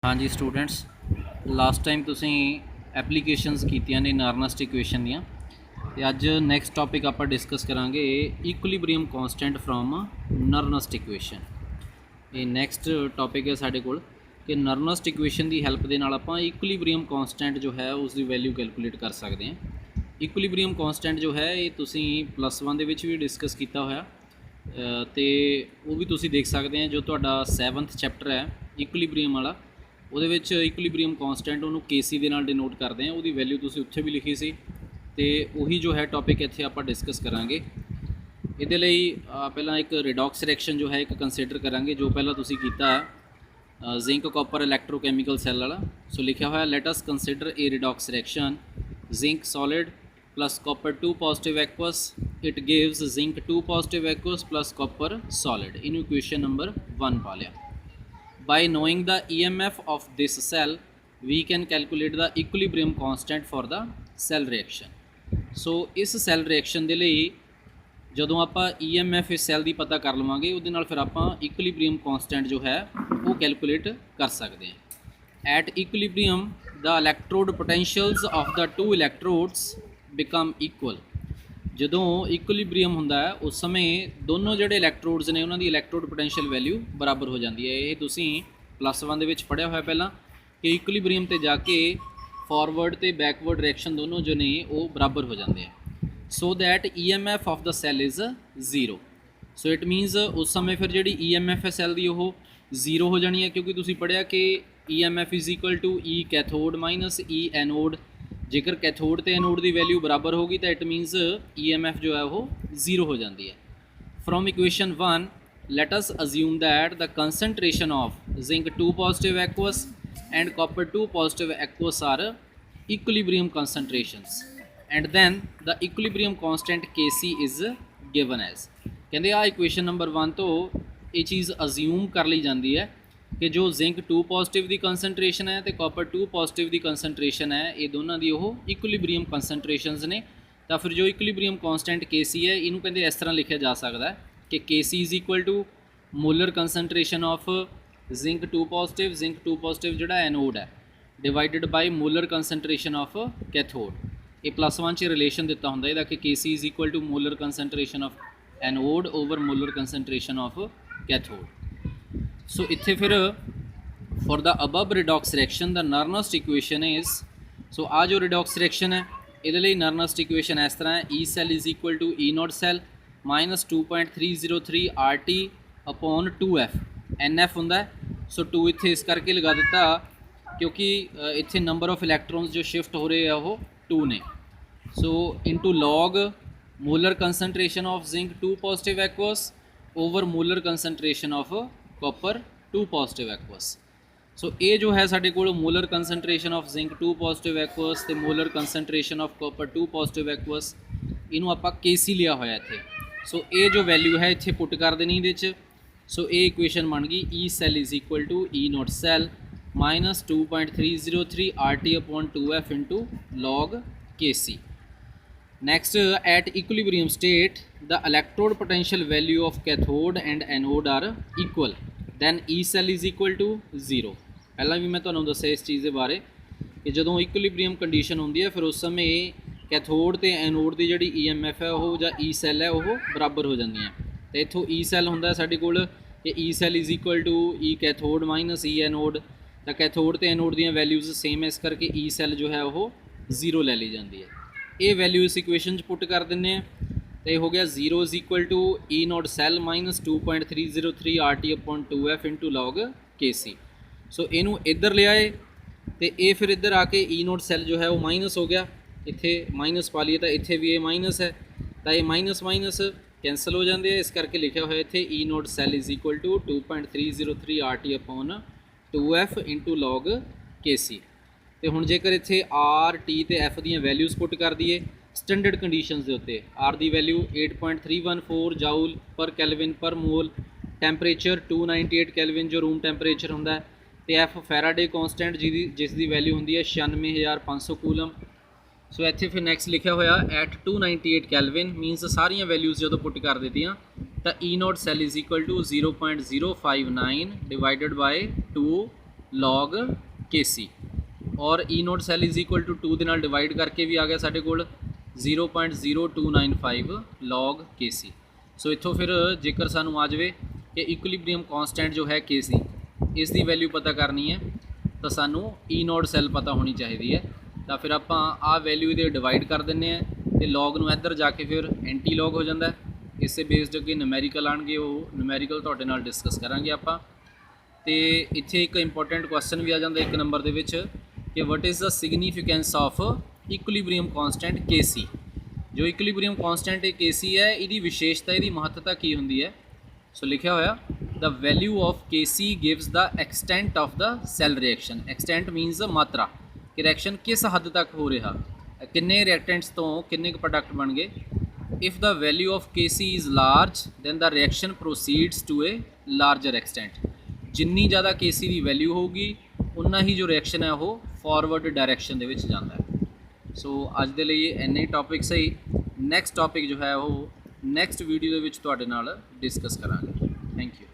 हाँ जी students, last time तुसी applications कीतियां ने नार्नस्ट इक्वेशन दियां ते अज नैक्सट टॉपिक आप डिस्कस करांगे equilibrium constant from Nernst equation. ये नैक्सट टॉपिक है साढ़े कोल कि नर्नस्ट इक्वेशन की हैल्प के नाल आपां इक्विलिब्रियम कॉन्सटेंट जो है उसकी वैल्यू कैलकुलेट कर सकते हैं। इक्विलिब्रियम कॉन्सटेंट जो है ये तुसी +1 दे विच भी डिस्कस किया होया तो वो भी तुसी देख सकते हैं। जो तुहाडा 7th चैप्टर है इक्विलिब्रियम वाला, ਉਹਦੇ ਵਿੱਚ ਇਕੁਇਲਿਬਰੀਅਮ ਕੌਂਸਟੈਂਟ ਉਹਨੂੰ ਕੇਸੀ ਦੇ ਨਾਲ ਡਿਨੋਟ ਕਰਦੇ ਹਾਂ। ਉਹਦੀ ਵੈਲਿਊ ਤੁਸੀਂ ਉੱਥੇ ਵੀ ਲਿਖੀ ਸੀ ਤੇ ਉਹੀ ਜੋ ਹੈ ਟੌਪਿਕ ਇੱਥੇ ਆਪਾਂ ਡਿਸਕਸ ਕਰਾਂਗੇ। ਇਹਦੇ ਲਈ ਪਹਿਲਾਂ ਇੱਕ ਰਿਡੌਕਸ ਰਿਐਕਸ਼ਨ ਜੋ ਹੈ ਇੱਕ ਕੰਸੀਡਰ ਕਰਾਂਗੇ, ਜੋ ਪਹਿਲਾਂ ਤੁਸੀਂ ਕੀਤਾ ਜ਼ਿੰਕ ਕਾਪਰ ਇਲੈਕਟ੍ਰੋਕੈਮੀਕਲ ਸੈੱਲ ਵਾਲਾ। ਸੋ ਲਿਖਿਆ ਹੋਇਆ let us consider a redox reaction zinc solid plus copper 2 positive aqueous, it gives zinc 2 positive aqueous plus copper solid। in equation number 1 पा लिया। By knowing the EMF of this cell we can calculate the equilibrium constant for the cell reaction। so इस cell reaction ਦੇ ਲਈ ਜਦੋਂ ਆਪਾਂ EMF ਇਸ cell ਦੀ ਪਤਾ ਕਰ ਲਵਾਂਗੇ ਉਹਦੇ ਨਾਲ ਫਿਰ ਆਪਾਂ equilibrium constant ਜੋ ਹੈ ਉਹ ਕੈਲਕੂਲੇਟ ਕਰ ਸਕਦੇ ਹਾਂ। at equilibrium the electrode potentials of the two electrodes become equal। ਜਦੋਂ ਇਕੁਇਲਿਬਰੀਅਮ ਹੁੰਦਾ ਹੈ ਉਸ ਸਮੇਂ ਦੋਨੋਂ ਜਿਹੜੇ ਇਲੈਕਟ੍ਰੋਡਸ ਨੇ ਉਹਨਾਂ ਦੀ ਇਲੈਕਟ੍ਰੋਡ ਪੋਟੈਂਸ਼ੀਅਲ ਵੈਲਿਊ ਬਰਾਬਰ ਹੋ ਜਾਂਦੀ ਹੈ। ਇਹ ਤੁਸੀਂ +1 ਦੇ ਵਿੱਚ ਪੜ੍ਹਿਆ ਹੋਇਆ ਪਹਿਲਾਂ ਕਿ ਇਕੁਇਲਿਬਰੀਅਮ ਤੇ ਜਾ ਕੇ ਫਾਰਵਰਡ ਤੇ ਬੈਕਵਰਡ ਰਿਐਕਸ਼ਨ ਦੋਨੋਂ ਜੋ ਨੇ ਉਹ ਬਰਾਬਰ ਹੋ ਜਾਂਦੇ ਆ। So that EMF of the cell is 0। So it means ਉਸ ਸਮੇਂ ਫਿਰ ਜਿਹੜੀ EMF ਹੈ ਸੈੱਲ ਦੀ ਉਹ 0 ਹੋ ਜਾਣੀ ਹੈ, ਕਿਉਂਕਿ ਤੁਸੀਂ ਪੜ੍ਹਿਆ ਕਿ EMF is equal to E cathode minus E anode. जेकर कैथोड तो एनोड की वैल्यू बराबर होगी तो इट मीनस EMF जो है वो 0 हो जाती है। From equation 1 let us assume that the concentration of zinc 2 positive aqueous and copper 2 positive aqueous are equilibrium concentrations and then the equilibrium constant Kc is given as. कहते आ इक्वेशन नंबर 1 तो ये चीज़ अज्यूम कर ली जाती है कि जो zinc 2 positive की कंसनट्रेशन है तो कॉपर 2 पॉजिटिव की कंसनट्रेशन है, ये दोनों की वो इक्विलिब्रियम कंसनट्रेशनस ने। तो फिर जो इक्विलिब्रियम कॉन्स्टेंट Kc है इनू कहते इस तरह लिखा जा सकता है कि Kc is equal to molar concentration of zinc 2 positive जोड़ा एनोड है divided by molar concentration of cathode. ये +1 च रिलेशन दिता होंगे इसका कि Kc is equal to molar concentration of anode over molar concentration of cathode. So इत्थे फिर for the above redox reaction the Nernst equation is, so आ जो रिडॉक्स रिएक्शन है ये नर्नस्ट इक्वेशन इस तरह है E cell is equal to E nought cell minus 2.303 RT upon 2F NF होंदा है। सो 2 इत्थे इस करके लगा दिता क्योंकि इत्थे नंबर ऑफ इलैक्ट्रॉन्स जो शिफ्ट हो रहे हैं वो 2 ने। So into log molar concentration of zinc 2 positive aqueous over molar concentration of copper 2 positive aqueous. So ये जो है साढ़े को molar concentration of zinc 2 positive aqueous तो molar concentration of copper 2 positive aqueous इनू आप Kc लिया होया इत्थे। सो ये जो वैल्यू है इत्थे पुट कर देनी इहदे। सो ये इक्वेशन बन गई E cell is equal to E nought cell minus 2.303 RT upon 2F into log Kc। Next at equilibrium state the electrode potential value of cathode and anode are equal then E cell is equal to 0। पहला भी मैं तुहानू दस्सिया इस चीज़ के बारे कि जो equilibrium condition होंदी है फिर उस समय कैथोड तो एनोड की जी EMF है वो या E सैल है वो बराबर हो जाती हैं। तो इत्थों E सैल होंदा साडे कोल कि E cell is equal to E cathode minus E anode. तो कैथोड तो एनोड दी वैल्यूज़ सेम है इस करके E सैल जो है वो 0 ले ली जाती है। ये वैल्यू इस इक्वेशन पुट कर दें तो हो गया 0 is equal to E nought cell minus 2.303 RT upon 2F into log Kc। So इनू इधर ले आए तो ये फिर इधर आके E नॉट सैल जो है वो माइनस हो गया, इत्थे माइनस पा लिए तो इत्थे भी ये माइनस है तो ये माइनस माइनस कैंसल हो जाते हैं। इस करके लिखा हुआ इत्थे E nought cell is equal to 2.303 RT upon 2F into log Kc। तो हुण जेकर इत्थे RT तो F दी वैल्यूज़ पुट कर दिए स्टैंडर्ड कंडीशनस के उत्ते आर की वैल्यू 8.314 जाउल पर कैलविन पर मोल, टैंपरेचर 298 कैलविन जो रूम टैंपरेचर होंदा है, तो एफ फैराडे कॉन्सटेंट जिसकी वैल्यू होंदी है 96,500 कूलम। सो इत्थे फिर नैक्सट लिखा होया एट 298 कैलविन मीनस सारिया वैल्यूज़ जो पुट कर दित्तियां तो E nought cell is equal to 0.059 divided by 2 log Kc और E nought cell is equal to 2 ਦੇ ਨਾਲ डिवाइड करके भी आ गया ਸਾਡੇ ਕੋਲ 0.0295 log Kc। सो इत्थों फिर जेकर सानू आ जाए कि इक्विलिब्रियम कांस्टेंट जो है Kc इस दी वैल्यू पता करनी है तो सानू E नोट सैल पता होनी चाहिए है। तो फिर आप आ वैल्यू ये डिवाइड कर दें तो लॉग नूं इधर जाके फिर एंटी लॉग हो जाता है। इसे बेस्ड अगे नूमैरिकल आएंगे, वो नूमैरिकल तुहाडे नाल डिस्कस करांगे आपां। तो इत्थे एक इंपॉर्टेंट क्वेश्चन भी आ जाता एक नंबर दे विच कि what is the significance of equilibrium constant Kc। जो इक्विलिब्रियम कांस्टेंट Kc है इसकी विशेषता, इसकी महत्ता की होंदी है। सो लिखा होया the value of Kc gives the extent of the cell reaction. Extent means मात्रा कि रिएक्शन किस हद तक हो रहा, किन्ने रिएक्टेंट्स तो किन्ने प्रोडक्ट बन गए। If the value of Kc is large than the reaction proceeds to a larger extent. जिन्नी ज़्यादा Kc की वैल्यू होगी उन्ना ही जो रिएक्शन है वो फॉरवर्ड डायरैक्शन दे विच जांदा है। सो अज दे लई इन्ने टॉपिक सही। नैक्सट टॉपिक जो है वो नैक्सट वीडियो दे विच तुहाडे नाल डिस्कस करांगे। Thank you.